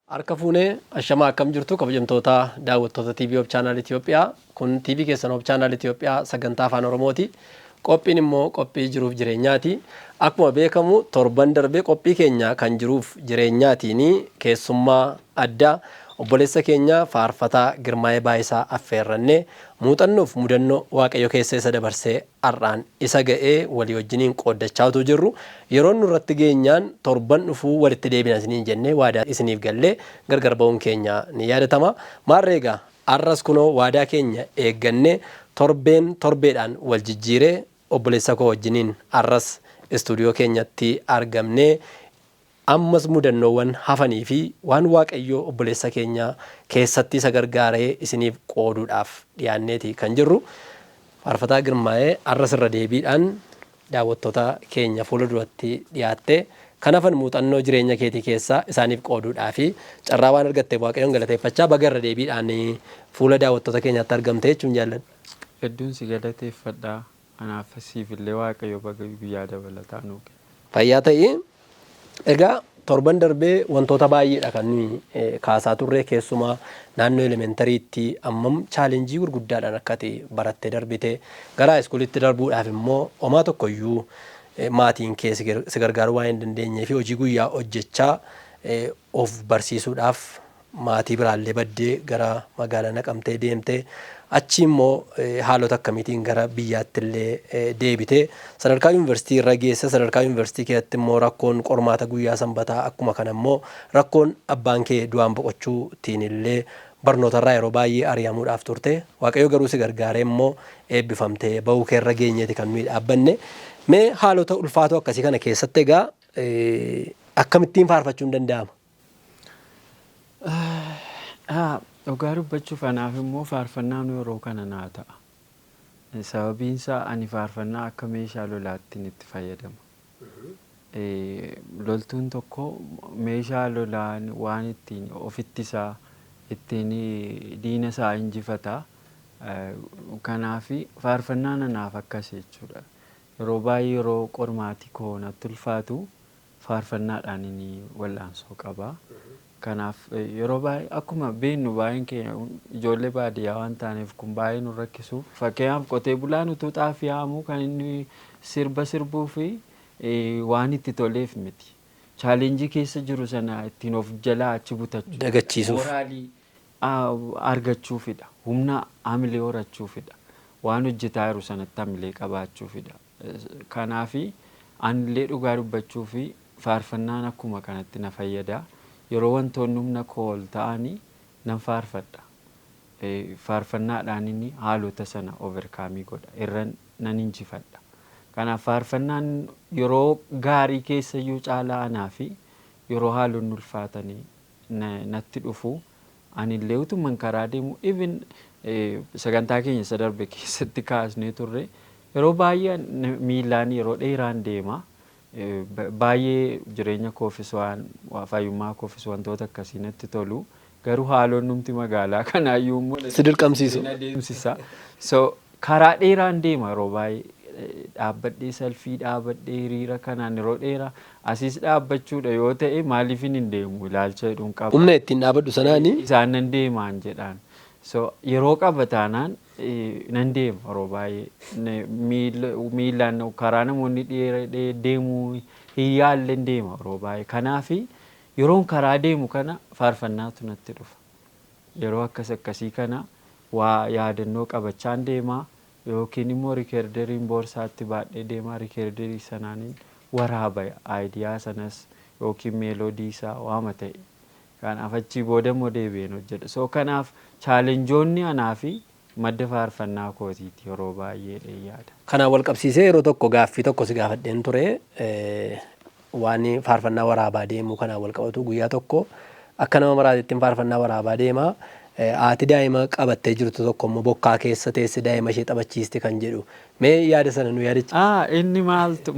Harka fuunee ashamaa akkam jirtu kabajamtoota daawwattoota TV of Channel Itoophiyaa. Kun TV keessan of Channel Itoophiyaa sagantaa afaan Oromooti. Qophiin immoo qophii jiruuf jireenyaati. Akkuma beekamu torban darbee qophii keenya kan jiruuf jireenyaatiin keessummaa addaa obboleessa keenya faarfataa Girmaa'ee Baayisaa affeerrannee muuxannoof mudannoo Waaqayyo keessa isa dabarsee har'aan isa ga'ee walii wajjiniin qooddachaa jirru. Yeroo nurratti geenyaan torban dhufuu walitti deebina isiniin jennee waadaa isiniif gallee gargar ba'uun keenya ni yaadatama. Maarreegaa har'as kunoo waadaa keenya eeggannee torbeedhaan wal jijjiiree obboleessa koo wajjiniin har'as istuudiyoo keenyatti argamnee ammas mudannoowwan hafanii fi waan Waaqayyo obboleessa keenya keessatti isa gargaaree isiniif qooduudhaaf dhiyaanneeti kan jirru. Faarfataa Girmaa'ee har'as irra deebiidhaan daawwattoota keenya fuula duratti dhiyaattee kan hafan muuxannoo jireenya keetii keessaa isaaniif qooduudhaa fi carraa waan argatteef Waaqayyoon galateeffachaa baga irra deebiidhaan fuula daawwattoota keenyaatti argamte jechuun jaalladha. Hedduun si galateeffadhaa. Anaaf siifillee Waaqayyo baga guyyaa dabalataa nuuf. Fayyaa ta'ii. Egaa torban darbee wantoota baay'eedha kan kaasaa turre keessumaa naannoo elementariitti ammam chaalenjii gurguddaadhaan akkati barattee darbite gara iskuulitti darbuudhaaf immoo homaa tokkoyyuu maatiin kee si gargaaruu waan hin dandeenyee fi hojii guyyaa hojjechaa of barsiisuudhaaf maatii biraallee baddee gara magaalaa Naqamtee deemtee achi immoo haalota akkamiitiin gara biyyaatti illee deebitee sadarkaa yuunivarsiitii irra geesse. Sadarkaa yuunivarsiitii keessatti immoo rakkoon qormaata guyyaa sanbataa akkuma kana immoo rakkoon abbaan kee du'aan boqochuutiin illee barnootarraa yeroo baay'ee ari'amuudhaaf turte. Waaqayyo garuu si gargaaree immoo eebbifamtee bahuu kee irra geenyeeti kan nuyi dhaabbanne. Mee haalota ulfaatoo akkasii kana keessatti egaa akkamittiin faarfachuun danda'ama? Dhugaa dubbachuuf anaaf immoo faarfannaan yeroo kana naa ta'a. Sababiin isaa ani faarfannaa akka meeshaa lolaatti itti fayyadama. Loltuun tokko meeshaa lolaan waan ittiin ofitti isaa ittiin diina isaa injifata. Kanaaf faarfannaan anaaf akkas jechuudha. Yeroo baay'ee yeroo qormaati koo natti ulfaatu faarfannaadhaan inni wal'aansoo qaba. Kanaaf yeroo baay'ee akkuma beeknu baay'een keenya ijoollee baadiyyaa waan taaneef kun baay'ee nu rakkisuuf fakkeenyaaf qotee bulaan utuu xaafii haamuu kan inni sirba sirbuu fi waan itti toleef miti. Chaalenjii keessa jiru sana ittiin of jalaa achi butachuu dagachiisuuf moraalii argachuufidha. Humna hamilee horachuufidha. Waan hojjetaa jiru sanatti hamilee qabaachuufidha. Kanaaf anillee dhugaa dubbachuu fi faarfannaan akkuma kanatti na fayyada. Yeroo wantoonni humna koo ol ta'anii nan faarfadha. Faarfannaadhaan inni haalota sana overkaamii godha. Irra nan injifadha. Kanaaf faarfannaan yeroo gaarii keessa iyyuu caalaa anaa fi yeroo haalonni ulfaatanii natti dhufu anillee utuman karaa deemu even sagantaa keenya isa darbe keessatti kaasnee turre yeroo baay'ee miilaan yeroo dheeraan deema. Baay'ee jireenya koofis waan fayyummaa koofis wantoota akkasii natti tolu garuu haalonni numti magaalaa kanaayyuu immoo si dirqamsiisu adeemsisa. So karaa dheeraan deema yeroo baay'ee dhaabbadhee salfii dhaabbadhee hiriira kanaan yeroo dheeraa asiis dhaabbachuudha yoo ta'e maaliif hin deemu ilaalcha jedhuun qaba. Humna ittiin dhaabbadhu sanaani isaan nan deemaan jedhaan. So yeroo qabataanaan nan deema yeroo baay'ee miilaan karaa namoonni deemuu hin yaalle deema yeroo baay'ee. Kanaaf yeroon karaa deemu kana faarfannaatu natti dhufa. Yeroo akkasii kana waa yaadannoo qabachaan deema yookiin immoo rikeerderiin boorsaatti baadhee deema. Rikeerderii sanaan waraaba aayidiyaa sanas yookiin meeloodii isaa waama ta'e. Kanaaf achii booda immoo deebi'een hojjedha. So kanaaf chaalenjoonni anaa fi madda faarfannaa kootiiti yeroo baay'ee yaada. Kanaan wal qabsiisee yeroo tokko gaaffii tokko si gaafadheen ture. Waan faarfannaa waraabaa deemuu kanaan wal qabatu guyyaa tokko akka nama maraatittiin faarfannaa waraabaa deemaa. Haati daa'ima qabattee jirtu tokko immoo bokkaa keessa teesse daa'ima ishee taphachiiste kan jedhu. Mee yaada sana nu yaadachiisa? Inni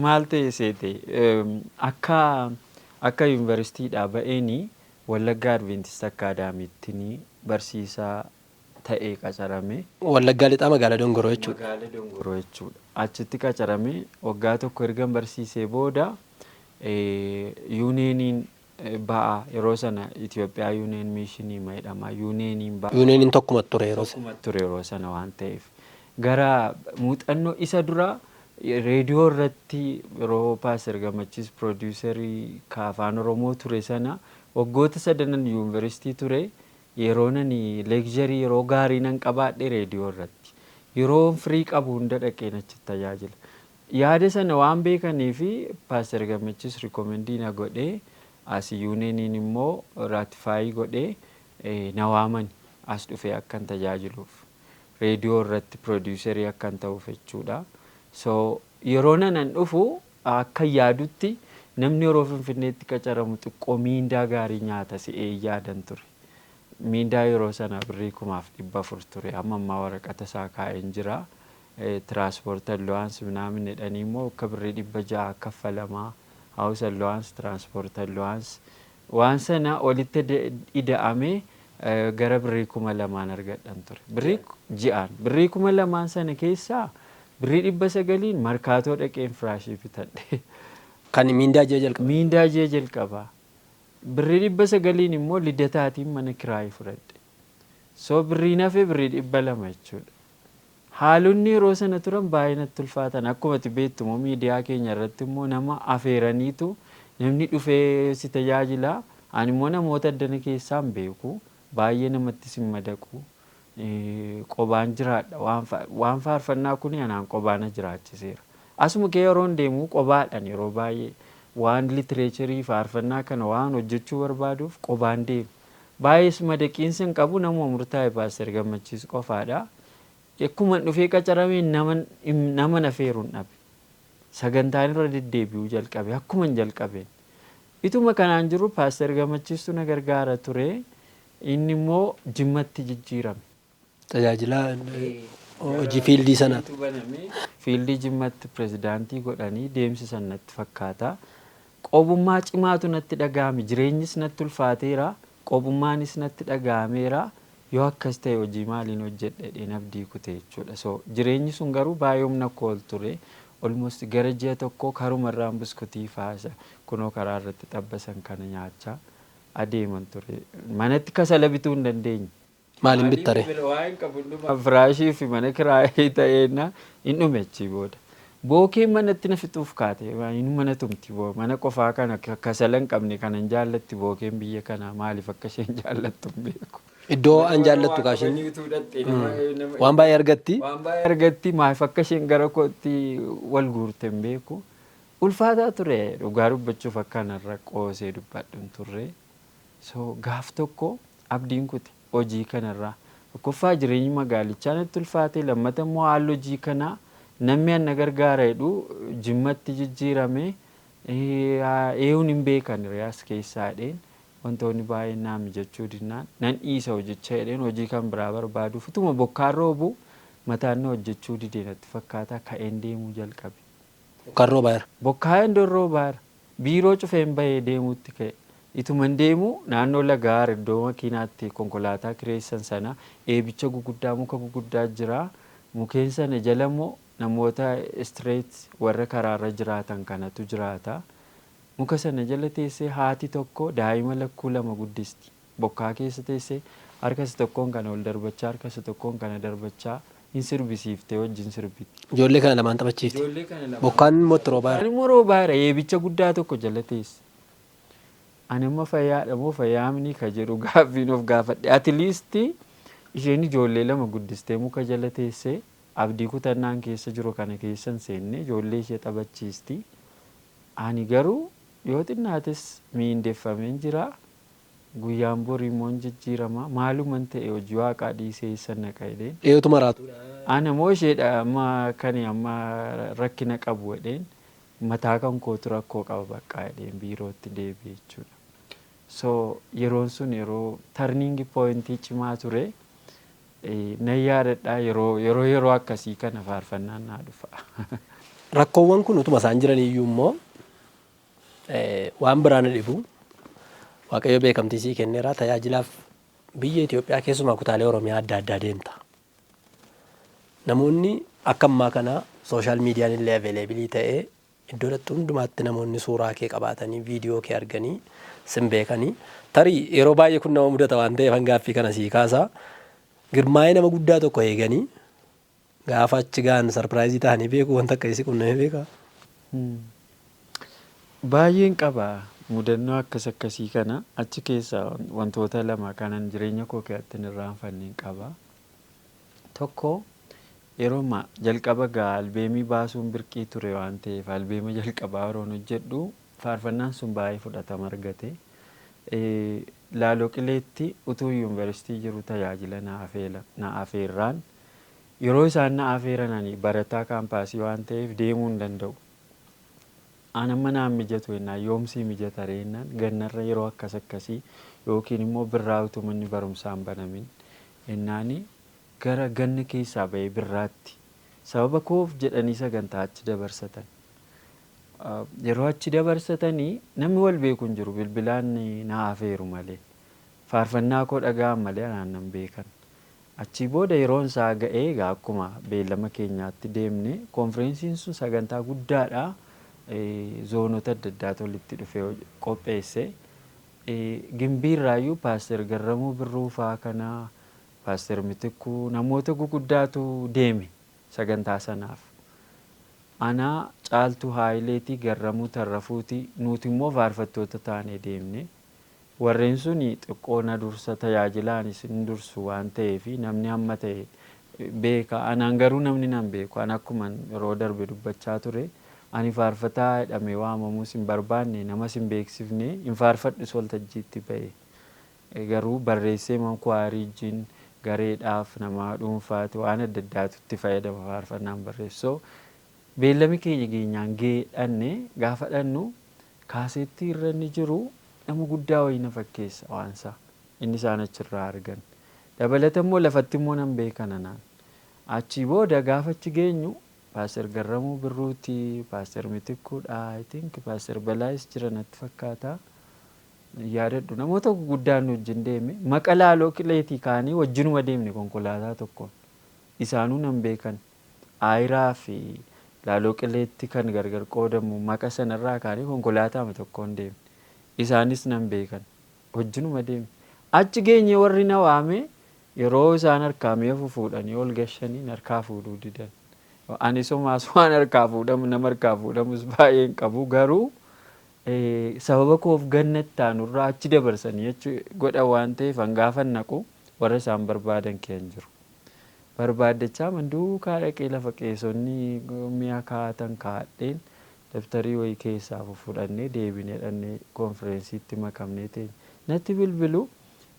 maal ta'e seete akka yuunivarsiitiidhaa ba'eenii Wallaggaa Adventist Akaadaamiitti barsiisaa ta'ee qacarame. Wallaggaa lixaa magaalaa Dongoroo jechuudha. Magaalaa Dongoroo jechuudha. Achitti qacarame waggaa tokko erga barsiisee booda yuuniyeeniin ba'a yeroo sana Itoophiyaa yuuniyeen miishinii jedhama. Yuuniyeeniin tokkuma ture yeroo sana waan ta'eef gara muuxannoo isa dura reediyoo irratti yeroo Paaster Gammachiis pirooduusarii Afaan Oromoo ture sana waggoota 3 yuunivarsiitii ture. Yeroo nani leekcharii yeroo gaarii nan qabaadhe reediyoo irratti yeroo firii qabu hunda dhaqeen achitti tajaajila. Yaada sana waan beekanii fi Paaster Gammachiis rikoomendii na godhee as yuuniyeeniin immoo raatifaayii godhee na waamani as dhufee akkan tajaajiluuf reediyoo irratti pirooduusarii akkan ta'uuf jechuudha. So yeroo nanan dhufu akka yaadutti namni yeroo Finfinneetti qacaramu xiqqoo miindaa gaarii nyaata si'ee yaadan ture. Miindaa yeroo sana birrii 1,400 ture. Amma waraqata isaa kaa'een jira. Tiraanspoortii allowaansi minaamin jedhanii immoo akka birrii 600 kaffalamaa. Haawus allowaansi, tiraanspoortii allowaansi. Waan sana olitti ida'amee gara birrii 2,000 argadhan ture. Birrii 2,000 sana keessaa birrii 900 markaatoo dhaqeen firaashii bitadhe. Kan miindaa ji'a jalqabaa. Birrii 900 immoo liddataatiin mana kiraayii fudhadhe. So birrii nafee birrii 200 jechuudha. Haalonni yeroo sana turan baay'ee natti ulfaatan. Akkuma beektu immoo miidiyaa keenya irratti immoo nama afeeraniitu namni dhufee si tajaajila. Ani immoo namoota addana keessaa hin beeku. Baay'ee namatti si madaqu. Qobaan jiraadha. Waan faarfannaa kun anaan qobaana jiraachiseera. Asuma kee yeroo deemu qobaadhaan yeroo baay'ee. Waan litireecharii faarfannaa kana waan hojjechuu barbaaduuf qobaan deemu. Baay'ees madaqiinsa hin qabu nama murtaa'e Paaster Gammachiis qofaadha. Akkuma dhufee qacaramee nama nafeeruun dhabe. Sagantaan irra deddeebi'uu jalqabe akkuma hin jalqabeen. Ituma kanaan jiru Paaster Gammachiistu na gargaara ture. Inni immoo Jimmatti jijjiirame. Tajaajila hojii fiildii sanaati. Fiildii Jimmatti pirezidaantii godhanii deemsisan natti fakkaata. Qobummaa cimaatu natti dhagahame. Jireenyis natti ulfaateera. Qobummaanis natti dhagahameera. Yoo akkas ta'e hojii maaliin hojjedhe abdii kute jechuudha. So jireenyi sun garuu baay'ee humna kool ture. Almost gara ji'a tokko karumarraan buskutii faasa kunoo karaa irratti xabbasan kana nyaachaa adeeman ture. Manatti kasala bituu hin dandeenye. Maaliin bittare? Waan qabu firaashii fi mana kiraayii ta'eenna hin dhumechi booda. Bookeen manatti na fixuuf kaate inni mana tumti mana qofaa kana kasala hin qabne kanan jaallatti bookeen biyya kana maaliif akka isheen jaallattu hin beeku. Iddoo an jaallattu kaashin waan baay'ee argatti. Waan baay'ee argatti maaliif akka isheen gara kootti wal guurte hin beeku. Ulfaataa ture dhugaa dubbachuuf akkanarra qoosee dubbadhu hin turre. So gaaf tokko abdiin kute hojii kanarraa. Tokkoffaa jireenyi magaalichaa natti ulfaate lammata immoo haalli hojii kanaa namni ana gargaara jedhu Jimmatti jijjiirame eeyuun hin beekan riyaas keessaa dheen. Wantoonni baay'een naa mijachuu dinnaan nan dhiisa hojjechaa jedheen hojii kan biraa barbaaduuf utuma bokkaan roobu mataan hojjechuu didee natti fakkaata ka'een deemuu jalqabe. Bokkaan roobaara. Bokkaan roobaara. Biiroo cufeen bahee deemuutti ka'e. Ituman deemu naannoo lagaar iddoo makiinaatti konkolaataa kireessan sana eebicha guguddaa muka guguddaa jira. Mukeen sana jala immoo namoota istireet warra karaarra jiraatan kanatu jiraata. Muka sana jala teessee haati tokko daa'ima lakkuu 2 guddisti. Bokkaa keessa teessee harka isa tokkoon kana ol darbachaa harka isa tokkoon kana darbachaa hin sirbisiiftee wajjin sirbiti. Ijoollee kana lamaan taphachiifti. Bokkaan immoo roobaara. Immoo roobaara eebicha guddaa tokko jala teesse. Ani amma fayyaadha moo fayyaamni ka jedhu gaaffiin of gaafadhe. At least isheen ijoollee 2 guddistee muka jala teessee abdii kutannaan keessa jiru kana keessan seenne ijoollee ishee taphachiisti. Ani garuu yoo xinnaates miindeffameen jira guyyaan borii immoo jijjiirama maaluman ta'e hojii waaqaa dhiisee san naqa jedheen. Eeyotu maraatu. Ana moo isheedha amma kani amma rakkina qabu jedheen mataa kan kootu rakkoo qaba bakka jedheen biirootti deebi'e jechuudha. So yeroon sun yeroo turning point cimaa ture na yaadadha yeroo akkasii kana faarfannaan naa dhufa. Rakkoowwan kun utuma isaan jiran iyyuu immoo waan biraan dhibu Waaqayyo beekamtii sii kenneera tajaajilaaf biyya Itoophiyaa keessumaa kutaalee Oromiyaa adda addaa deemta. Namoonni akka ammaa kana sooshaal miidiyaan illee availabilii ta'ee iddoo hundumaatti namoonni suuraa kee qabaatanii viidiyoo kee arganii sin beekanii tarii yeroo baay'ee kun nama mudata waan ta'eef hangaaffii kana sii kaasaa girmaa'ee nama guddaa tokko eeganii gaafa achi gahan sarpiraayizii ta'anii beeku wanta akka isii qunnamee beekaa. Baay'een qaba mudannoo akkasii kana achi keessa wantoota lama kanan jireenya koo keessatti hin irraanfanneen qaba. Tokko yeroo jalqaba albeemii baasuun birqii ture waan ta'eef albeema jalqabaa yeroon hojjedhu faarfannaan sun baay'ee fudhatama argate. Laaloo Qileetti utuu yuunivarsiitii jiru tajaajila na afeerraan yeroo isaan na afeerananii barataa kaampaasii waan ta'eef deemuu hin danda'u. Anamma naan mijatu jennaan yoomsii mijata reennaan gannarra yeroo akkasii yookiin immoo birraa utuu manni barumsaan banamin jennaani gara ganna keessaa bahee birraatti sababa koof jedhanii sagantaa achi dabarsatan. Yeroo achi dabarsatanii namni wal beeku hin jiru bilbilaan na afeeru malee faarfannaa koo dhaga'an malee anaan nan beekan. Achii booda yeroon isaa ga'ee akkuma beellama keenyaatti deemne konfireensiin sun sagantaa guddaadha. Zoonota adda addaatu walitti dhufee qopheesse. Gimbiirraayyuu Paaster Garramuu Birruufaa kanaa Paaster Mitikuu namoota guguddaatu deeme sagantaa sanaaf. Anaa Caaltuu Haayileetii Garramuu Tarrafuutii nuti immoo faarfattoota taanee deemne. Warreen suni xiqqoo na dursa tajaajilaanis hin dursu waan ta'eef namni hamma ta'e beeka. Anaan garuu namni nan beeku. An akkuma yeroo darbe dubbachaa ture. Ani faarfataa jedhamee waamamuus hin barbaanne namas hin beeksifne hin faarfadhus waltajjiitti ba'e. Garuu barreessee mankwaarii wajjin gareedhaaf nama dhuunfaati waan adda addaatu itti fayyadama faarfannaan barreessoo. Beellami keenya geenyaan geedhanne gaafa dhannu kaaseetti irra inni jiru nama guddaa wayii na fakkeessa waansaa inni isaan achirraa argan. Dabalata immoo lafatti immoo nan beekan anaan. Achii booda gaafa achi geenyu Paaster Garramuu Birruutii, Paaster Mitikuudha, I think Paaster Balaayis jira natti fakkaata. Yaadadhu namoota guguddaan wajjin deeme maqa Laaloo Qileetii kaanii wajjinuma deemne konkolaataa tokkoon. Isaanuu nan beekan. Aayiraa fi Laaloo Qileetti kan gargar qoodamu maqa sanarraa kaanii konkolaataama tokkoon deemne. Isaanis nan beekan. Wajjinuma deemne. Achi geenye warri na waame yeroo isaan harkaa mi'a fuudhanii ol gashanii harkaa fuudhuu didan. Ani somaas waan harkaa fuudhamu nama harkaa fuudhamus baay'een qabu garuu sababa koof gannatti aanurraa achi dabarsanii godha waan ta'eef hangaafa naqu warra isaan barbaadan keenya jiru. Barbaaddachaa manduukaa dhaqee lafa qeessonni mi'a kaa'atan kaa'adheen daftarii wayii keessaa fudhannee deebinee dhannee konfireensiitti makamnee teenya. Natti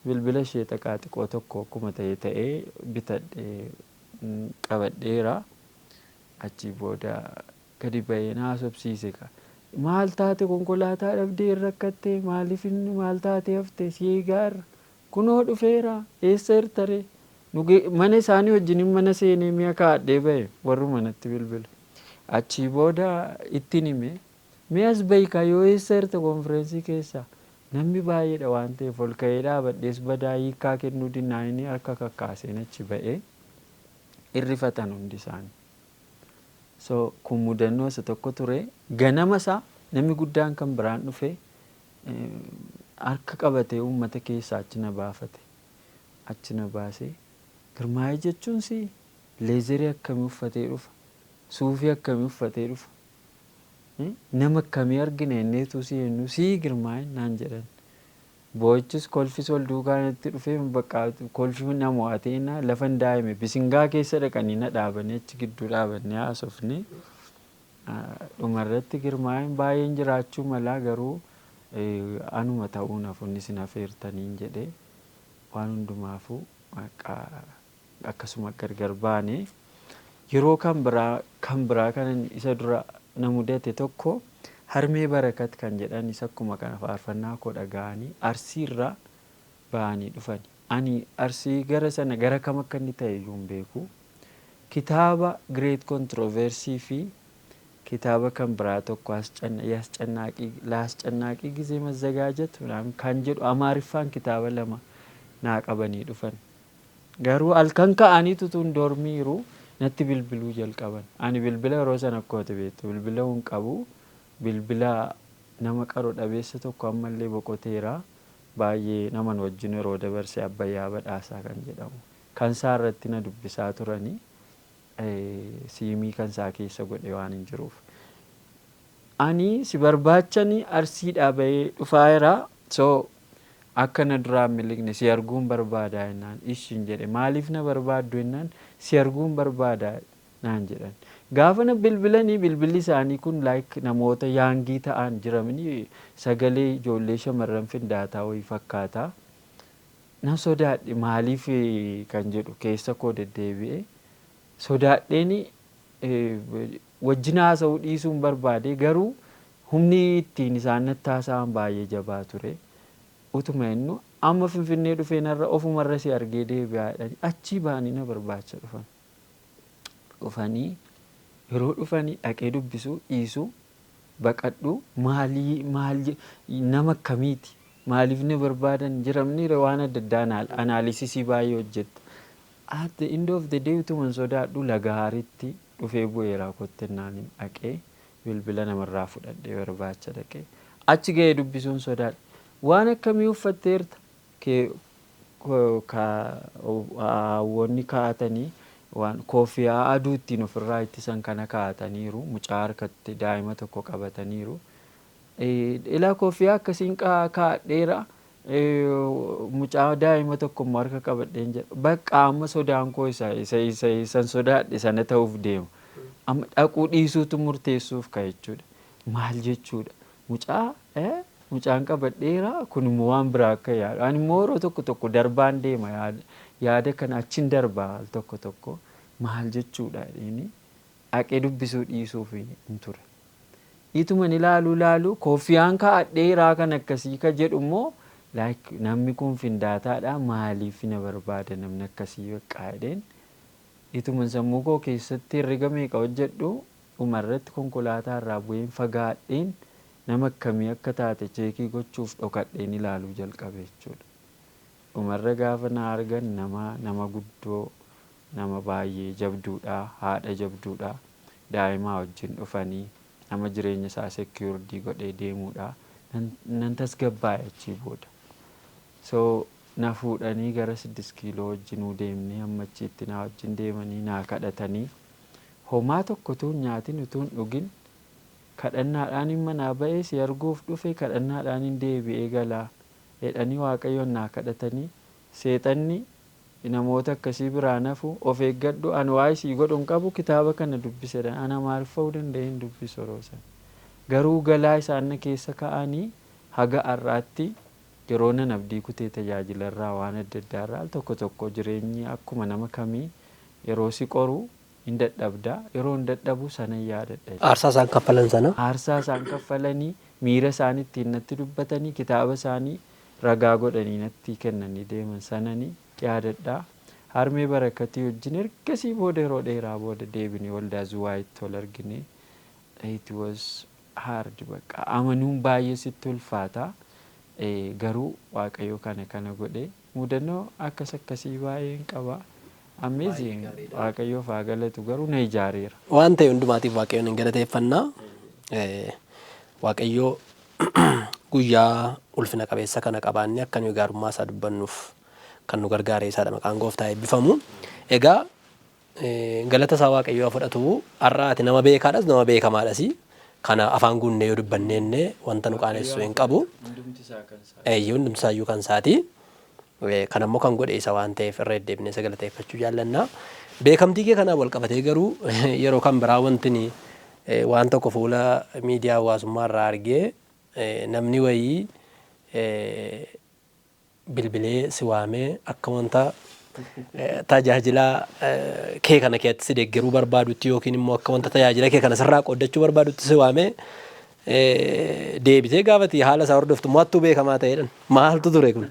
bilbila ishee xaqaa xiqqoo tokko akkuma ta'ee bitadhee qabadheera. Achii booda gadi ba'ee na haasofsiise. Maal taate konkolaataa dhabdee rakkattee maaliif maal taate haftee sii gaarra kunoo dhufeera eessa hirtare mana isaanii wajjin mana seenee mi'a kaa'adhee ba'e warru manatti bilbila. Achii booda ittiin hime mi'as beekaa yoo eessa hirte konfirensii keessaa namni baay'eedha waan ta'eef ol ka'ee dhaabadhees badaa hiikaa kennuu dinnaanii harka kakkaaseen achi ba'ee irrifatan hundi isaanii. So kun mudannoo isa tokko ture ganama isaa namni guddaan kan biraan dhufe harka qabatee uummata keessaa achi na baafate. Achi na baasee Girmaa'ee jechuun si leezerii akkamii uffatee dhufa suufii akkamii uffatee dhufa nama akkamii argina inneetu si jennu si Girmaa'ee naan jedhan. Boochis kolfis ol duukaanatti dhufee bakka kolfi nama mo'ateena lafan daa'ime bisingaa keessa dhaqanii na dhaabanii achi gidduu dhaabanii haasofne. Dhumarratti Girmaa'een baay'een jiraachuu malaa garuu anuma ta'uu nafunni sin afeertaniin jedhee waan hundumaafuu akkasuma gargar baane. Yeroo kan biraa kanan isa dura na mudate tokko Harmee Barakat kan jedhanis akkuma kana faarfannaa koo dhaga'anii Arsiirraa ba'anii dhufani. Ani Arsii gara sana gara kam akka inni ta'e iyyuu hin beeku. Kitaaba Great Controversy fi kitaaba kan biraa tokko laascannaaqii ጊዜ መዘጋጀት ምናምን kan jedhu amaariffaan kitaaba lama naa qabanii dhufan. Garuu halkan ka'aniitu tun dormiiru natti bilbiluu jalqaban. Ani bilbila yeroo sana akkoote beektu bilbila hin qabu. Bilbila nama qaroo dhabeessa tokko ammallee boqoteera. Baay'ee naman wajjin yeroo dabarsee Abbayyaa Badhaasaa kan jedhamu. Kan isaa irratti na dubbisaa turanii siimii kan isaa keessa godhe waan hin jiruuf. Ani si barbaachanii Arsiidhaa bahee dhufaayeraa. So akka na duraan miliqne si arguun barbaadaa jennaan ishiin jedhe. Maaliif na barbaaddu jennaan si arguun barbaadaa naan jedhan. Gaafa na bilbilanii bilbilli isaanii kun namoota yaangii ta'an jiramanii sagalee ijoollee shamarran findaataa wayii fakkaata. Na sodaadhe maaliif kan jedhu keessa koo deddeebi'e. Sodaadheeni wajjin haasa'uu dhiisuun barbaade garuu humni ittiin isaan natti haasa'an baay'ee jabaa ture. Utuma innu amma Finfinnee dhufee narra ofumarra si argee deebi'aadhaan achii ba'anii na barbaacha dhufan. Dhufanii yeroo dhufanii dhaqee dubbisuu dhiisuu baqadhuu maal nama akkamiiti maaliif na barbaadan jiramni waan adda addaa anaalisisii baay'ee hojjetta. At the end of the day utuman sodaadhu Lagahaaritti dhufee bu'eeraa kottennaan dhaqee bilbila namarraa fudhadhee barbaacha dhaqee achi ga'ee dubbisuun sodaadha. Waan akkamii uffatteerta kaawwanni kaa'atanii waan koofiyaa aduu ittiin ofirraa ittisan kana kaa'ataniiru mucaa harkatti daa'ima tokko qabataniiru. Ilaa koofiyaa akkasiin kaa'adheera mucaa daa'ima tokko immoo harka qabadheen jedha. Bakka amma sodaan koo isan sodaadhe sana ta'uuf deema. Amma dhaquu dhiisuutu murteessuuf ka jechuudha. Maal jechuudha? Mucaan qabadheera kun immoo waan biraa akka yaadu. Ani immoo yeroo tokko darbaan deema yaada kana achiin darbaa al tokko maal jechuudha inni dhaqee dubbisuu dhiisuuf hin ture. Ituman ilaalu koofiyaan kaa'adheeraa kan akkasii ka jedhu immoo namni kun findaataadha maaliif na barbaada namni akkasii baqqaadheen. Ituman sammuu koo keessatti herrega meeqa hojjedhu dhumarratti konkolaataa irraa bu'een fagaadheen nama akkamii akka taate cheekii gochuuf dhokadheen ilaaluu jalqabe jechuudha. Dhumarra gaafa na argan nama guddoo nama baay'ee jabduudha haadha jabduudha daa'imaa wajjin dhufanii nama jireenya isaa seekiyuurdii godhee deemuudha nan tasgabbaa'e achii booda. So na fuudhanii gara 6 kiiloo wajjinuu deemnee amma achiitti na wajjin deemanii naa kadhatanii homaa tokko tuun nyaatin utuun dhugin kadhannaadhaan himma naa ba'ee si arguuf dhufe kadhannaadhaan hin deebi'ee galaa jedhanii Waaqayyoon naa kadhatanii seexanni namoota akkasii biraa nafu of eeggadhu ani waa'ee sii godhuun qabu kitaaba kana dubbisedha ana maal fa'uu danda'een dubbisu roosan. Garuu galaa isaan keessa ka'anii haga har'aatti yeroo nan abdii kutee tajaajilarraa waan adda addaarraa al tokko jireenyi akkuma nama kamii yeroo si qoru hin dadhabda yeroo hin dadhabu sana yaadadha. Aarsaa isaan kaffalan sana. Aarsaa isaan kaffalanii miira isaanii ittiin natti dubbatanii kitaaba isaanii ragaa godhanii natti kennanii deeman sananii yaadadha. Harmee Barakatii wajjin ergasii booda yeroo dheeraa booda deebinee waldaa Zuwaayitti wal argine. It was hard bakka amanuun baay'ee sitti ulfaata. Garuu Waaqayyo kana godhe mudannoo akkasii baay'een qaba. Amazing Waaqayyoof haa galatu garuu na ijaareera. Waan ta'e hundumaatiif Waaqayyoon hin galateeffannaa. Waaqayyoo guyyaa ulfina qabeessa kana qabaannee akka nuyi gaarummaa isaa dubbannuuf kan nu gargaare isaadha maqaan Gooftaa eebbifamu. Egaa galata isaa Waaqayyoo fudhatu har'aati nama beekaadhas nama beekamaadhas. Kana afaan guunnee yoo dubbanneenne wanta nu qaanessu hin qabu. Hundumti isaayyuu kan isaati. Kan ammoo kan godhe isa waan ta'eef irra deddeebinee sagalateeffachuu jaallanna. Beekamtii kee kanaan wal qabatee garuu yeroo kan biraa wanti waan tokko fuula miidiyaa hawaasummaa irraa argee namni wayii bilbilee si waamee akka wanta tajaajila kee kana keessatti si deeggaruu barbaadutti yookiin immoo akka wanta tajaajila kee kana sirraa qooddachuu barbaadutti si waamee deebitee gaafati haala isaa hordoftu mo'attuu beekamaa ta'edha. Maaltu ture kun?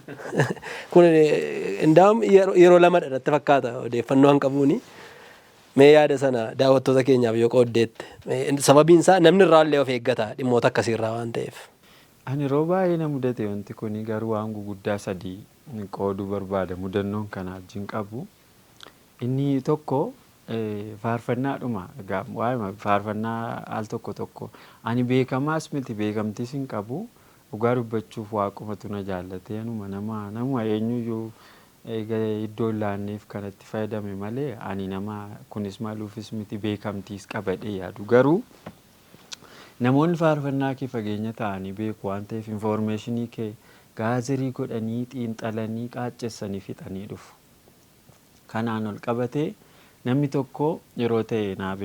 Kun indaam yeroo lama irratti fakkaata odeeffannoo hin qabuuni. Mee yaada sana daawwattoota keenyaaf yoo qooddeette sababiin isaa namni irraallee of eeggata dhimmoota akkasiirraa waan ta'eef. Ani yeroo baay'ee na mudate wanti kun garuu waan guguddaa sadii qooduu barbaada mudannoon kana wajjin qabu. Inni tokko faarfannaadhuma waa'ee faarfannaa al tokko ani beekamaas miti beekamtiis hin qabu dhugaa dubbachuuf waaqumatu na jaallate nama eenyuyyuu iddoo laanneef kanatti fayyadame malee ani nama kunis maluufis miti beekamtiis qabadhee yaadu garuu namoonni faarfannaa kee fageenya ta'anii beeku waan ta'eef infoormeeshinii kee gaazerii godhanii xiinxalanii qaaccessanii fixanii dhufu. Kanaan ol qabatee namni tokko yeroo ta'e naa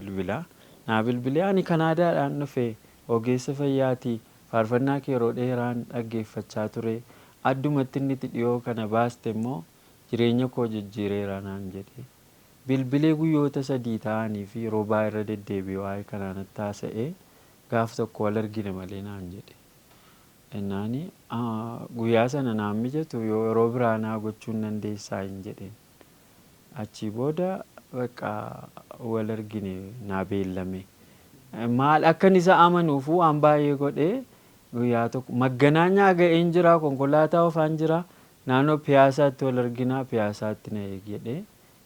bilbilee ani Kanaadaadhaan dhufe ogeessa fayyaatii faarfannaa kee yeroo dheeraan dhaggeeffachaa ture addumatti inni dhiyoo kana baaste immoo jireenya koo jijjiireera naan jedhe. Bilbilee guyyoota 3 ta'anii fi yeroo baay'ee irra deddeebi'ee waa'ee kanaan taasa'ee gaaf tokko wal argine malee naan jedhe. Ennaani guyyaa sana naan mijatu yeroo biraa naa gochuun dandeessaa hin jedheen. Achi booda bakka wal argine naa beellame. Maal akkan isa amanuufu waan baay'ee godhee guyyaa tokko Maganaanyaa ga'een jira konkolaataa oofaan jira naannoo piyaasaatti wal arginaa piyaasaatti na eeg jedhee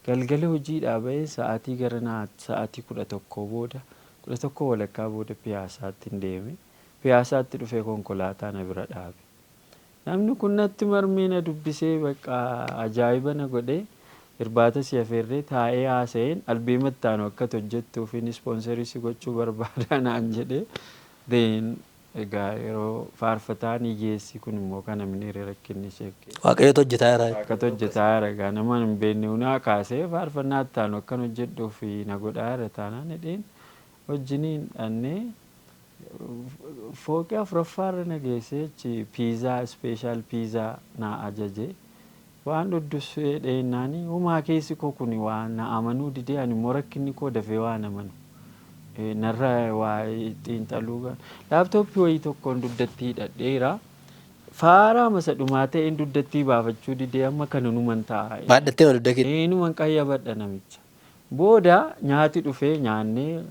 galgala hojiidhaa ba'ee sa'aatii gara sa'aatii 11 booda 11 walakkaa booda piyaasaatti hin deeme piyaasaatti dhufee konkolaataa na bira dhaabe. Namni kun natti marmee na dubbisee bakka ajaa'iba na godhee irbaata si affeerree taa'ee haasa'een albeematti taanu akka hojjettuuf ispoonsarii si gochuu barbaada naan jedhee egaa yeroo faarfataan hiyyeessi kun immoo kana miniree rakkinni sheekke. Waaqayyotu hojjetaa jira. Waaqayyotu hojjetaa jira egaa nama hin beekne hunaa kaasee faarfannaatti taanu akkan hojjedhuuf na godhaa jira taanaan jedheen wajjiniin dhannee fooqii 4ffaarra na geessee piizaa ispeeshaal piizaa na ajaje. Waan dhuddusee dheennaanii uumaa keessi koo kun waan na amanuu didee ani immoo rakkinni koo dafee waan amanu. Narra waa xiinxaluu laaptooppii wayii tokkoon duddatti hidhadheera. Faaraa masa dhumaa ta'een duddatti baafachuu didee amma kana numan taa'e. Baadhattee wal duddakee. Numan qayyabadha namicha. Booda nyaati dhufee nyaannee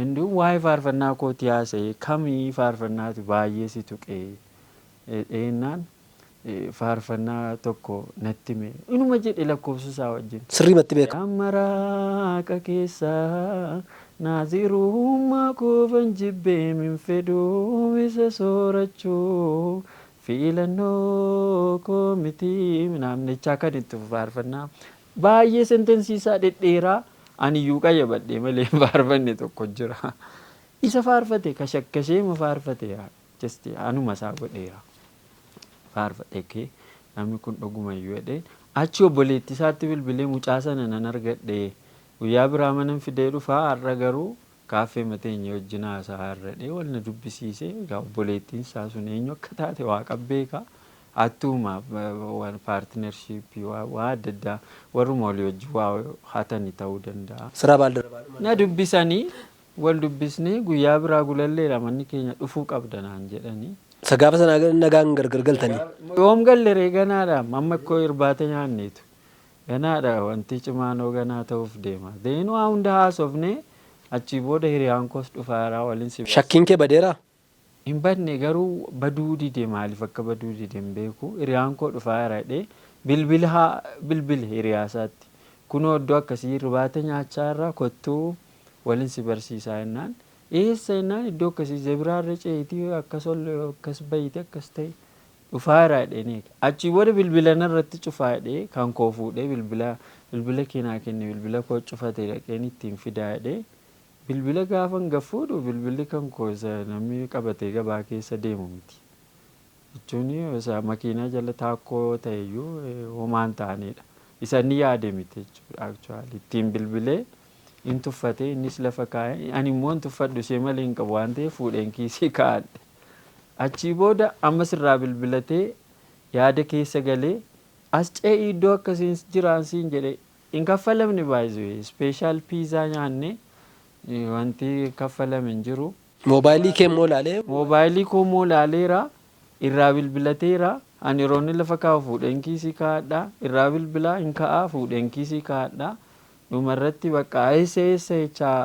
induu waa'ee faarfannaa kooti haasa'ee kamii faarfannaatu baay'ee si tuqee dheennaan faarfannaa tokko natti hime. Inuma jedhe lakkoofsa isaa wajjin. Sirriimatti beeka. Maraqa keessaa naazirummaa koofan jibbee min fedhuu isa soorachuu filannoo koo miti namnichaa kan itti faarfannaa baay'ee sentensiisaa dhedheeraa aniyyuu qayyabadhee malee faarfanne tokko jira. Isa faarfate kashakkasheema faarfate anuma isaa godheera. Faarfadhe kee namni kun dhugumayyuu jedhee achi obboleetti isaatti bilbilee mucaa sana nan argadhe. Guyyaa biraa manan fidee dhufaa har'a garuu kaaffee mateenya wajjin haasaa har'adhee wal na dubbisiisee egaa obboleettiin isaa sun eenyu akka taate waaqa beeka attuma paartinarshiippii waa adda addaa warruma walii wajjin waa hatanii ta'uu danda'a. Siraa baaldarbaadhuma. Na dubbisanii wal dubbisnee guyyaa biraa gulalleedha manni keenya dhufuu qabda naan jedhanii. Sagaafa sana nagaan gargar galtanii. Yoom galleree ganaadha amma ikkoo irbaata nyaanneetu. Ganaadha wanti cimaanoo ganaa ta'uuf deema. Deen waa hunda haasofne achi booda hiriyaan koos dhufaaraa waliin si. Shakkiin kee badeeraa? Hin badne garuu baduu dide maaliif akka baduu dide hin beeku. Hiriyaan koo dhufaaraa jedhee bilbile hiriyaasaatti. Kunoo iddoo akkasii irbaata nyaachaa irraa kottuu waliin si barsiisaa jennaan. Eessa jennaan iddoo akkasii zebiraarra ceetii akkas bayite akkas ta'e. Dhufaaraa jedhanii achi booda bilbila narratti cufaa jedhee kan koo fuudhee bilbila keenaa kenne bilbila koo cufatee dhaqeen ittiin fidaa jedhee bilbila gaafan gafuudhu bilbilli kan koo isa namni qabatee gabaa keessa deemu miti. Jechuun isa makiinaa jala taakkoo ta'eyyuu homaan ta'anidha. Isa inni yaade miti jechuudha actually ittiin bilbilee in tuffatee innis lafa kaa'ee ani immoo in tuffadhu ishee malee hin qabu waan ta'eef fuudheen kiisii kaa'adhe. Achi booda ammas irraa bilbilatee yaada keessa galee as ce'ii iddoo akkasiin jiraan siin jedhe hin kaffalamne baay'ee special pizza nyaanne wanti kaffalame hin jiru. Moobaayilii kee immoo laalee? Moobaayilii koo immoo laaleera irraa bilbilateera ani yeroonni lafa kaa'u fuudheen kiisii kaa'adha irraa bilbilaa hin ka'aa fuudheen kiisii kaa'adha dhumarratti bakka eessa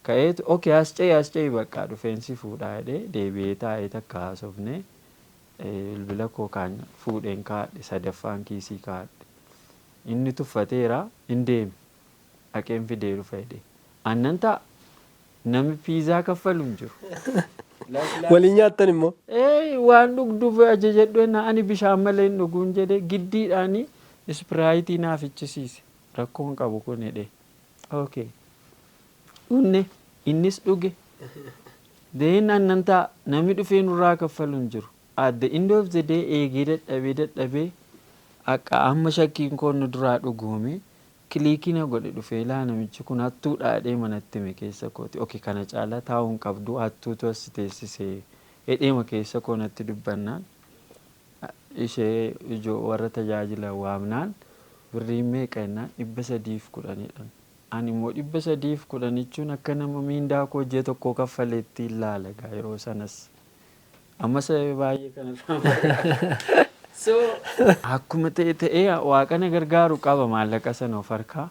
ka'eetu okay as ce'i bakka dhufeensi fuudhaa jedhee deebi'ee taa'ee takka haasofne bilbila koo kaan fuudheen kaadhe sadaffaan kiisii kaadhe inni tuffateera hin deeme dhaqeen fidee dhufa jedhee aannan ta'a namni piizaa kaffalu hin jiru. Waliin nyaattan immoo? Waan dhugduuf ajajadhu ani bishaan malee hin dhuguun jedhee giddiidhaanii ispiraayitii naaf ichisiise rakkoon qabu kun jedhee okay dhunne innis dhuge deen aannan ta'a namni dhufee nurraa kaffalu hin jiru. At the end of the day eegee dadhabee akka amma shakkiin koo nu duraa dhugume kiliikii na godhe dhufee laa namichi kun hattuu dhaadhee manatti hime keessa kooti okay kana caalaa taa'uun qabdu hattuutu as teessisee hedheema keessa koo natti dubbannaan ishee ijoo warra tajaajila waamnaan birrii meeqa jennaan 310 ani immoo 310 jechuun akka nama miindaa koo hojii tokko kaffaleetti ilaalaga yeroo sanas amma baay'ee kana so akkuma ta'ee waaqana gargaaru qaba maallaqa sana of harkaa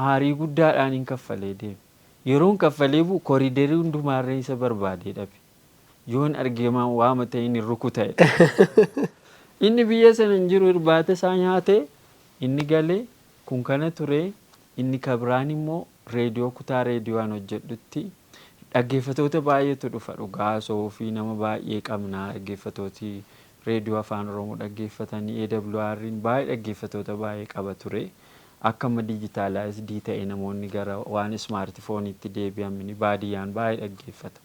aarii guddaadhaan hin kaffalee deeme yeroon kaffalee bu'u koriidarii hundumaarree isa barbaadee dhabe yoon argeemaan waama ta'e inni rukuta'e inni biyya sana hin jiru irbaata isaa nyaate inni galee kun kana ture inni kabiraan immoo reediyoo kutaa reediyoon hojjedhutti dhaggeeffatoota baay'eetu dhufa dhugaa soofii nama baay'ee qabnaa dhaggeeffatooti reediyoo afaan oromoo dhaggeeffatanii AWR'n baay'ee dhaggeeffatoota baay'ee qaba ture akka amma dijitaalaayizii ta'e namoonni gara waan ismaartifooniitti deebi'amanii baadiyyaan baay'ee dhaggeeffata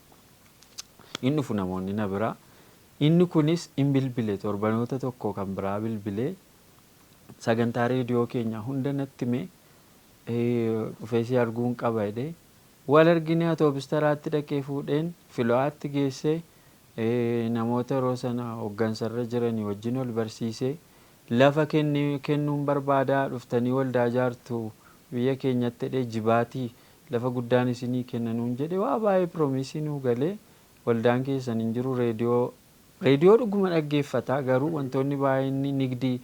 inni dhufu namoonni na bira inni kunis hin bilbile torbanoota tokko kan biraa bilbilee sagantaa reediyoo keenya hunda natti mee dhufeessi arguun qaba jedhee wal argine atoobistaraatti dhaqee fuudheen filo'aatti geessee namoota yeroo sana hoggansarra jiranii wajjin wal barsiisee lafa kennuun barbaadaa dhuftanii waldaa ijaartu biyya keenyatti jedhee jibaatii lafa guddaan isinii kennanuun jedhee waa baay'ee piroomisii nuu galee waldaan keessan hin jiru reediyoo dhuguma dhaggeeffata garuu wantoonni baay'een nigdii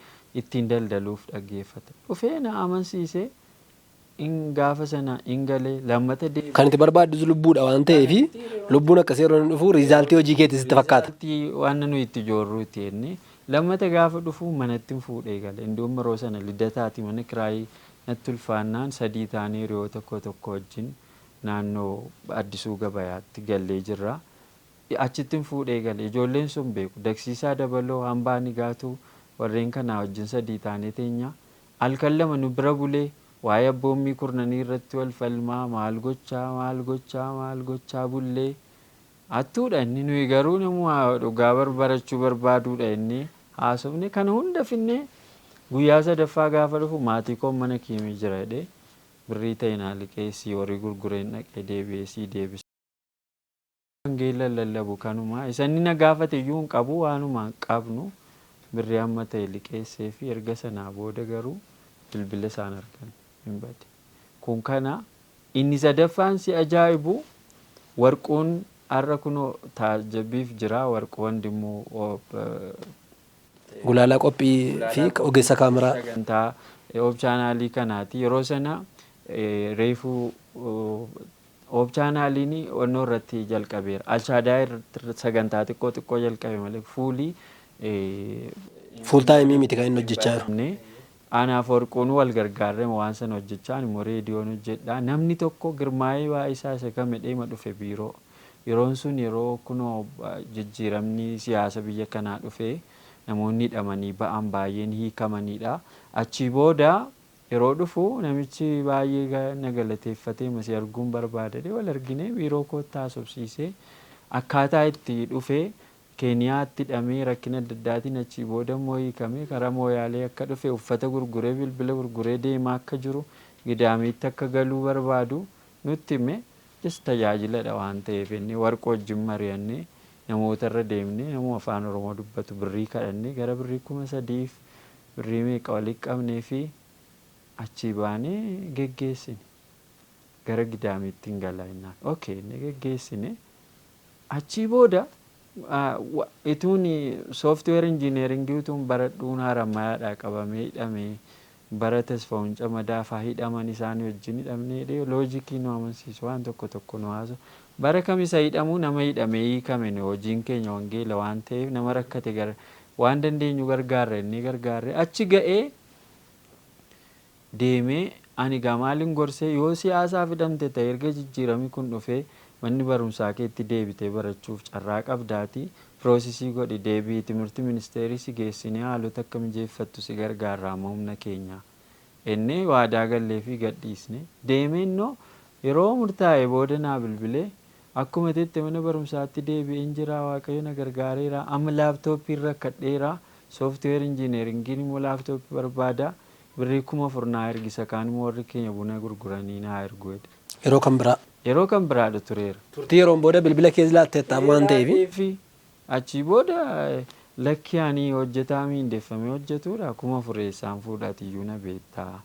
ittiin daldaluuf dhaggeeffata dhufee na amansiisee in gaafa sana in galee lammata deebi'ee kan itti barbaaddu lubbuudha waan ta'eef lubbuun akkasii yeroo dhufu riizaaltii hojii keetti sitti fakkaata. Waan nuyi itti joorruuti jennee lammata gaafa dhufu manatti fuudhee gale indoom yeroo sana lidataati mana kiraayii natti ulfaannaan 3 taanee yeroo tokko wajjin naannoo addisuu gabayaatti gallee jirra. Achitti fuudhee gale ijoolleen sun beeku dagsiisaa dabaloo hambaa nigaatu warreen kanaa wajjin 3 taanee teenya halkan lama nu bira bulee waa'ee abboommii kurnanii irratti wal falmaa maal gochaa bullee hattuudha inni nuyi garuu namuu dhugaa barachuu barbaaduudha inni haasofne kana hunda finnee guyyaa sadaffaa gaafa dhufu maatii koo mana kiimii jira jedhee birrii ta'e naa liqeessii horii gurgureen dhaqee deebise. Wangeela lallabu kanuma isaan na gaafate iyyuu hin qabu waanuma qabnu birrii amma ta'e liqeessee fi erga sanaa booda garuu bilbila isaan argan hin bade. Kun kana inni sadaffaan si ajaa'ibu warquun har'a kunoo taajjabiif jira warquun dimmoo gulaalaa qophii fi ogeessa kaameraa sagantaa chaanaalii kanaati yeroo sana reefuu chaanaaliin onnoo irratti jalqabeera alchaadaa sagantaa xiqqoo jalqabe malee fuulii fuul taayimii miti kan inni hojjechaa jiru. Anaaf warquun wal gargaarree waan sana hojjechaa immoo reediyoon hojjedhaa namni tokko girmaa'ee waa isaa isa kam dheema dhufe biiroo yeroon sun yeroo kunoo jijjiiramni siyaasa biyya kanaa dhufe namoonni hidhamanii ba'an baay'een hiikamanidha. Achii booda yeroo dhufu namichi baay'ee na galateeffatee masii arguun barbaadee wal argine biiroo kootti haasofsiisee akkaataa itti dhufee Keeniyaatti hidhamee rakkina adda addaatiin achii booda immoo hiikamee karaa mooyaalee akka dhufe uffata gurguree bilbila gurguree deemaa akka jiru gidaamiitti akka galuu barbaadu nutti hime tajaajiladha waan ta'eef inni warqoo wajjin mari'annee namootarra deemnee namuu afaan oromoo dubbatu birrii kadhannee gara birrii 3,000 birrii meeqa walitti qabnee fi achii baanee geggeessine gara gidaamiitti hin galaa innaan okay inni geggeessine achii booda ituun software engineering utuun baradhuun harammayaadhaa qabamee hidhamee bara Tasfaa'uun Camadaa fa'aa hidhaman isaan wajjin hidhamnee loojikii nu amansiisu waan tokko nu haasu. Bara kamisa hidhamuu nama hidhamee hiikame hojiin keenya wangeela waan ta'eef nama rakkate waan dandeenyu gargaarre inni gargaarre achi ga'ee deemee ani maaliin gorsee yoo siyaasaaf hidhamte ta'e erga jijjiiramni kun dhufee manni barumsaa keetti deebitee barachuuf carraa qabdaati piroosesii godhi deebii timirti ministeerii si geessinee haalota akka mijeeffattu si gargaarraa humna keenya ennee waadaa gallee fi gadhiisne deemeennoo yeroo murtaa'e booda naa bilbilee akkuma teette mana barumsaatti deebi'een jira waaqayyo na gargaareera amma laaptooppii irra kadheera sooftiweer injineeringiin immoo laaptooppii barbaada birrii 4,000 ergisa kaan immoo warri keenya buna gurguranii naa ergu yeroo kan biraadha tureera. Turtii yeroon booda bilbila keessa laatteettaa waan ta'eef achii booda lakkii ani hojjetaa miindeeffamee hojjetudha 4,000 fuudhaatiyyuu na beektaa.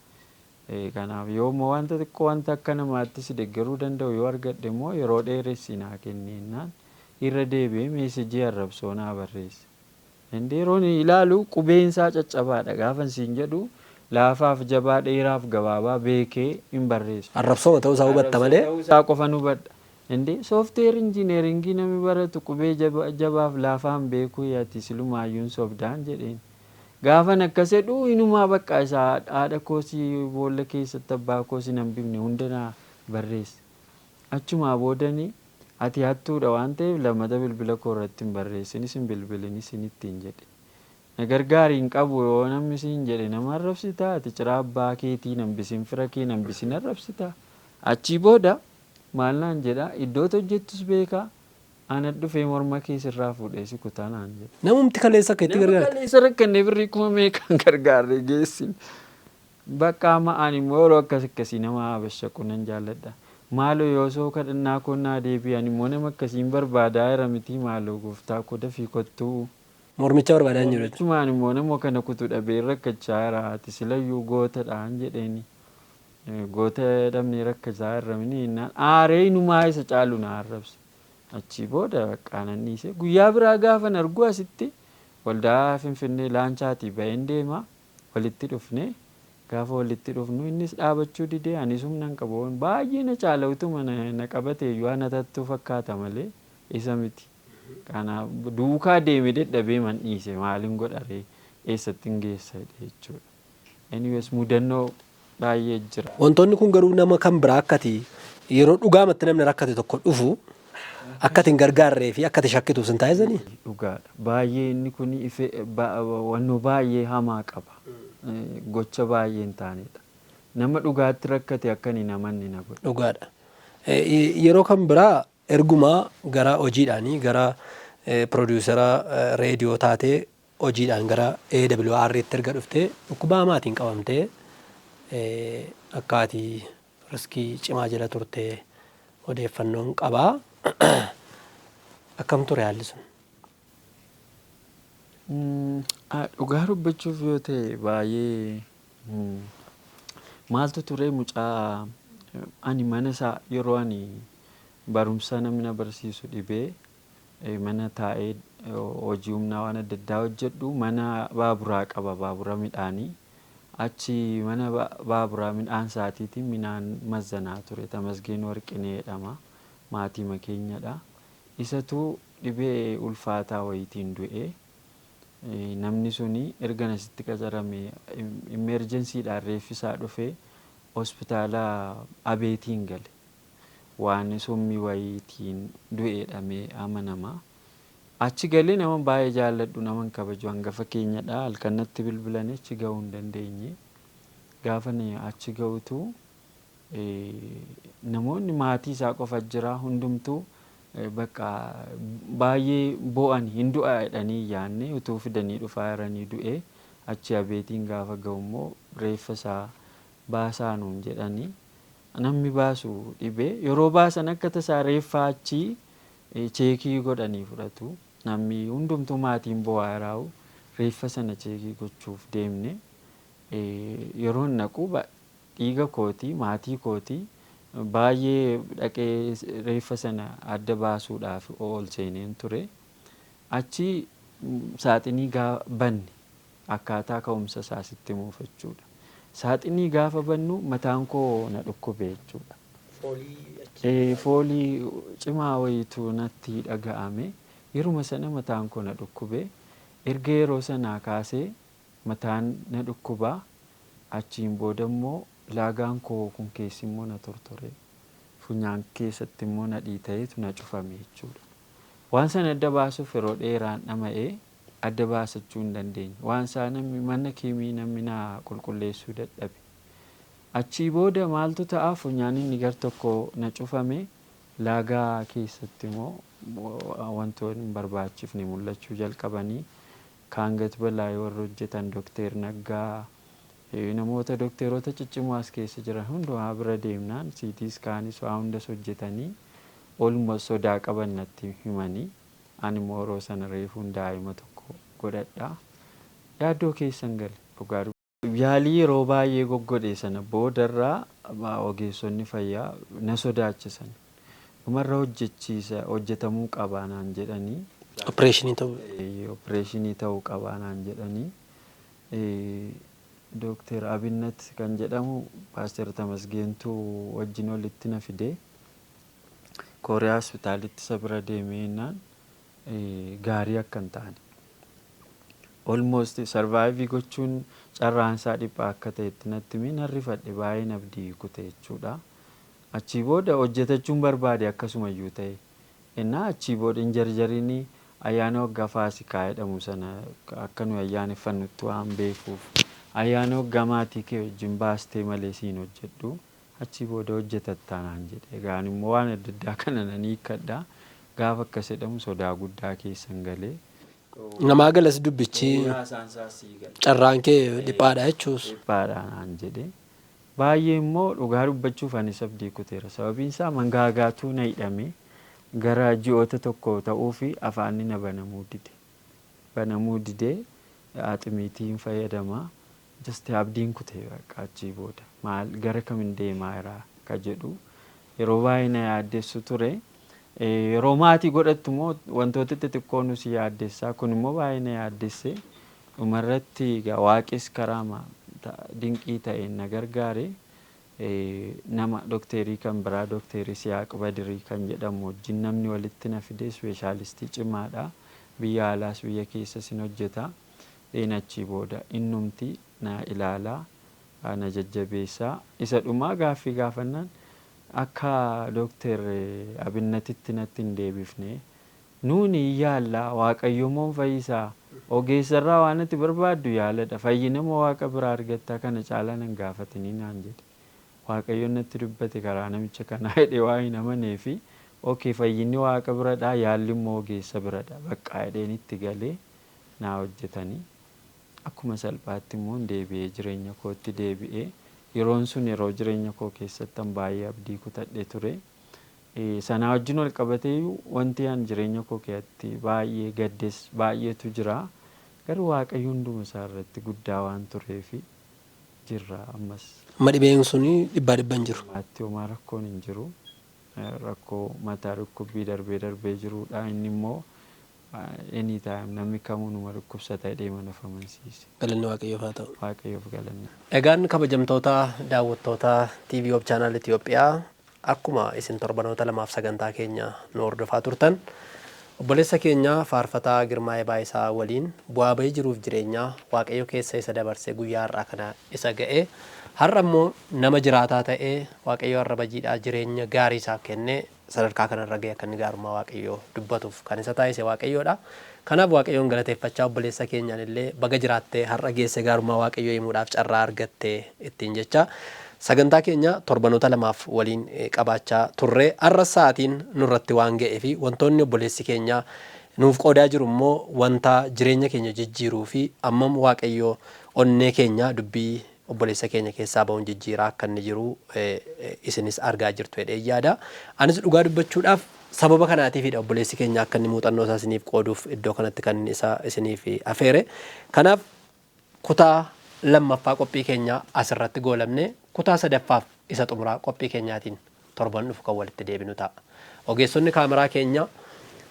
Kanaaf yoommoo wanta xiqqoo wanta akka namaatti si deeggaruu danda'u yoo argadhe immoo yeroo dheeressi naa kenneennaan irra deebi'ee meesejii arrabsoo naa barreesse. Yeroon ilaalu qubeensaa caccabaadha gaafan siin jedhu laafaaf jabaa dheeraaf gabaabaa beekee hin barreessu. Arrabsoo ta'uu isaa hubatta malee. Ta'uu isaa qofa nu hubadha. Sooftiweer injineeringii namni baratu qubee jabaaf laafaan beekuu yaati silumaayyuun sobdaan jedheen. Gaafan akkas jedhu inumaa bakka isaa haadha koosii boolla keessatti abbaa koosii nan bifne hunda naa barreesse. Achumaa boodanii ati hattuudha waan ta'eef lammata bilbila koo irratti hin barreessinis hin bilbilinis hin ittiin jedhe. Na gargaarii hin qabu yoo namni siin jedhe nama arrabsitaa ati ciraa abbaa keetii nambisin fira kee nambisin arrabsitaa. Achii booda maal naan jedha iddootti hojjettus beekaa ana dhufee morma keessirraa fuudhee si kutaa naan jedha. Namumti kaleessa akka itti gargaarte. Nama kaleessa rakkannee birrii 1,000 gargaarree geessin. Bakka amma ani immoo yeroo akkasii nama abashaqu nan jaalladha. Maaloo yoo soo kadhannaa konnaa deebi'an immoo nama akkasiin barbaadaa jira miti maaloo gooftaa koo dafii kottuu. Mormicha barbaadaa hin jiru. Jechuun immoo nama kana kutuu dhabee rakkachaa jira ati silayyuu gootadhaan jedheeni. Goota dhabnee rakkachaa jirra mini innaan aaree inumaa isa caalu na arrabse. Achii booda qaanaan dhiise guyyaa biraa gaafan argu asitti waldaa Finfinnee laancaatii baheen deema walitti dhufne gaafa walitti dhufnu innis dhaabachuu didee anis humna hin qabu baay'ee na caala utuma na qabate yoo ana tattuu fakkaata malee isa miti. Kanaaf duukaa deeme dadhabee man dhiise maaliin godharee eessatti hin geessa jechuudha. Anyways mudannoo baay'ee jira. Wantoonni kun garuu nama kan biraa akkati yeroo dhugaamatti namni rakkate tokko dhufu akkati hin gargaarree fi akkati shakkituuf sin taasisanii. Dhugaadha. Baay'ee inni kun wannoo baay'ee hamaa qaba. Gocha baay'ee hin taanedha. Nama dhugaatti rakkate akkani namanni na godha. Dhugaadha. Yeroo kan biraa ergumaa gara hojiidhaanii gara piroodiwusera reediyoo taatee hojiidhaan gara AWR'tti erga dhuftee dhukkuba hamaatiin qabamtee akkaati riskii cimaa jala turtee odeeffannoon qabaa. Akkam ture haalli sun? Dhugaa dubbachuuf yoo ta'e baay'ee maaltu ture mucaa ani mana isaa yeroo ani barumsa namni barsiisu dhibee mana taa'ee hojii humnaa waan adda addaa hojjedhu mana baaburaa qaba baabura midhaanii achi mana baaburaa midhaan isaatiitiin midhaan mazzanaa ture Tamasgeen Warqinee jedhama maatii keenyadha isatu dhibee ulfaataa wayitiin du'e namni suni erga nasitti qacarame emerjensiidhaan reeffisaa dhufee hospitaala Abeetiin gale. Waan summii wayitiin du'eedhamee amanama. Achi galee nama baay'ee jaalladhu nama kabaju hangafa keenyadha halkanatti bilbilanii achi gahuu hin dandeenye. Gaafa achi gahutu namoonni maatii isaa qofa jira hundumtuu bakka baay'ee bo'an hin du'a jedhanii yaanne utuu fidanii dhufaa jiranii du'e achi Abeetiin gaafa gahu immoo reeffa isaa baasaa nuun jedhanii. Namni baasu dhibee yeroo baasan akka tasaa reeffaa achi cheekii godhanii fudhatu namni hundumtuu maatiin bo'aa jiraa'u reeffa sana cheekii gochuuf deemne yeroo naqu dhiiga kootii maatii kootii baay'ee dhaqee reeffa sana adda baasuudhaaf ol seeneen ture achi saaxinii banne akkaataa ka'umsa isaa sitti muufachuudha. Saaxinii gaafa bannu mataan koo na dhukkube jechuudha. Foolii cimaa wayiitu natti dhaga'ame. Yeruma sana mataan koo na dhukkube. Erga yeroo sanaa kaasee mataan na dhukkubaa. Achiin booda immoo laagaan koo kun keessi immoo na tortore. Funyaan keessatti immoo na dhiitayeetu na cufame jechuudha. Waan sana adda baasuuf yeroo dheeraan dhama'ee adda baasachuu hin dandeenye. Waan isaa namni mana kiimii namni na qulqulleessuu dadhabe. Achii booda maaltu ta'a funyaan inni gar tokko na cufame laagaa keessatti immoo wantoonni hin barbaachifne mul'achuu jalqabanii kaan gad balaa warra hojjetan Dookter Naggaa namoota dookteroota ciccimoo as keessa jiran hundumaa bira deemnaan CT skaanis waa hundas hojjetanii olma sodaa qaban natti himanii ani immoo yeroo sana reefuun daa'ima tokko godhadhaa yaaddoo keessan gale dhugaa yaalii yeroo baay'ee goggodhe sana boodarraa ogeessonni fayyaa na sodaachisan dhumarra hojjetamuu qabaa naan jedhanii opereeshinii ta'uu qabaa naan jedhanii Dookter Abinnat kan jedhamu Paaster Tamasgeentuu wajjin walitti na fidee Kooriyaa hospitaalitti isa bira deemee jennaan gaarii akka hin taane. Almost survive gochuun carraan isaa dhiphaa akka ta'etti natti himee nan rifadhe baay'een abdii kute jechuudha. Achii booda hojjetachuun barbaade akkasumayyuu ta'e. Innaa achii booda hin jarjarinii ayyaana waggaa Faasikaa jedhamu sana akka nu ayyaaneffannutti waan beekuuf. Ayyaana waggaa maatii kee wajjin baastee malee siin hojjedhu achii booda hojjetattaa naan jedhe. Egaan immoo waan adda addaa kana nan hiikkadhaa gaafa akkas jedhamu sodaa guddaa keessan galee. Namaa galas dubbichi carraan kee dhiphaadha jechuus. Dhiphaadha naan jedhe. Baay'ee immoo dhugaa dubbachuuf anis abdii kuteera. Sababiin isaa mangaagaatuu na hidhame gara ji'oota tokko ta'uu fi afaanni na banamuu dide. Banamuu didee haximiitiin fayyadamaa. Just abdiin kutee achii booda maal gara kamiin deemaa jira ka jedhu yeroo baay'ee na yaaddessu ture. Yeroo maatii godhattu immoo wantoota xixiqqoo nusi yaaddessaa kun immoo baay'ee na yaaddesse. Dhumarratti waaqis karaa dinqii ta'een na gargaare nama dookterii kan biraa Dookterii Siyaaq Badirii kan jedhamu wajjin namni walitti na fidee ispeeshaalistii cimaadha. Biyya alaas biyya keessas ni hojjeta. Achii booda innumti na ilaalaa na jajjabeessaa isa dhumaa gaaffii gaafannaan akka Dookter Abinnatitti natti hin deebifne nuuni yaallaa Waaqayyo moo fayyisaa ogeessarraa waan ati barbaaddu yaaladha fayyina moo Waaqa biraa argattaa kana caalaa nan gaafatanii naan jedhe. Waaqayyo natti dubbate karaa namicha kanaa jedhee waa hin amaneefi fayyinni Waaqa biradhaa yaalli immoo ogeessa biradha bakka jedheen itti galee naa hojjetanii. Akkuma salphaatti immoo deebi'ee jireenya kootti deebi'ee yeroon sun yeroo jireenya koo keessatti baay'ee abdii kutadhe ture. Sana wajjin wal qabatee wanti aan jireenya koo keessatti baay'ee gaddes baay'eetu jira. Garuu Waaqayyo hunduma isaa irratti guddaa waan tureefi jirra ammas. Dhibeen suni dhibbaa dhibban jiru. Maatti homaa rakkoon hin jiru. Rakkoo mataa dhukkubbii darbee jirudha. Inni immoo anytime namni kamuu numa dhukkubsata jedhee mana amansiise. Galanni Waaqayyoof haa ta'u. Waaqayyoof galanni. Egaan kabajamtoota daawwattoota TV of Channel Itoophiyaa akkuma isin torbanoota lamaaf sagantaa keenya nu hordofaa turtan obboleessa keenya faarfataa Girmaa'ee Baayisaa waliin bu'aa bahii jiruuf jireenyaa Waaqayyo keessa isa dabarsee guyyaa har'aa kana isa ga'ee har'a immoo nama jiraataa ta'ee Waaqayyo har'a bajiidhaa jireenya gaarii isaaf kennee sadarkaa kanarra ga'e akka inni gaarummaa Waaqayyoo dubbatuuf kan isa taasise Waaqayyoodha. Kanaaf Waaqayyoon galateeffachaa obboleessa keenyaan illee baga jiraattee har'a geesse gaarummaa Waaqayyoo himuudhaaf carraa argattee ittiin jecha sagantaa keenya torbanoota lamaaf waliin qabaachaa turre har'a sa'aatiin nurratti waan ga'ee fi wantoonni obboleessi keenya nuuf qoodaa jiru immoo wanta jireenya keenya jijjiiruu fi ammam Waaqayyoo onnee keenya dubbii obboleessa keenya keessaa ba'uun jijjiiraa akka inni jiru isinis argaa jirtu jedhee yaada. Anis dhugaa dubbachuudhaaf sababa kanaatiifidha obboleessi keenya akka inni muuxannoo isaa isiniif qooduuf iddoo kanatti kan isa isiniif afeere. Kanaaf kutaa lammaffaa qophii keenya asirratti goolabne kutaa sadaffaaf isa xumuraa qophii keenyaatiin torban dhufu kan walitti deebinu ta'a. Ogeessonni kaameraa keenya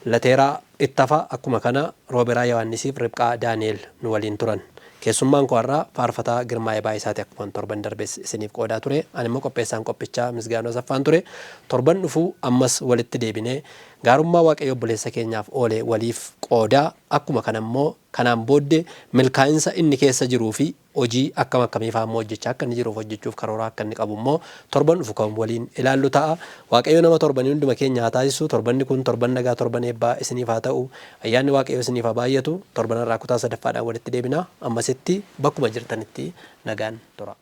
Lateeraa Ittafaa akkuma kana Rooberaa Yohaannisiif Ribqaa Daani'el nu waliin turan. Keessummaan koo har'aa faarfataa Girmaa'ee Baayisaati akkuma torban darbee isiniif qoodaa ture. Ani immoo qopheessaan qophichaa Misgaanoo Saffaan ture. Torban dhufu ammas walitti deebinee gaarummaa Waaqayyo obboleessa keenyaaf oole waliif qoodaa akkuma kanammoo kanaan booddee milkaa'insa inni keessa jiruu fi hojii akkamiifaa immoo hojjechaa akka inni jiruuf hojjechuuf karoora akka inni qabu immoo torban dhufu kan waliin ilaallu ta'a. Waaqayyo nama torbanii hunduma keenya haa taasisu. Torbanni kun torban nagaa torban eebbaa isiniif haa ta'u. Ayyaanni Waaqayyo isiniif haa baay'atu. Torban irraa kutaa sadaffaadhaan walitti deebina. Ammasitti bakkuma jirtanitti nagaan tura.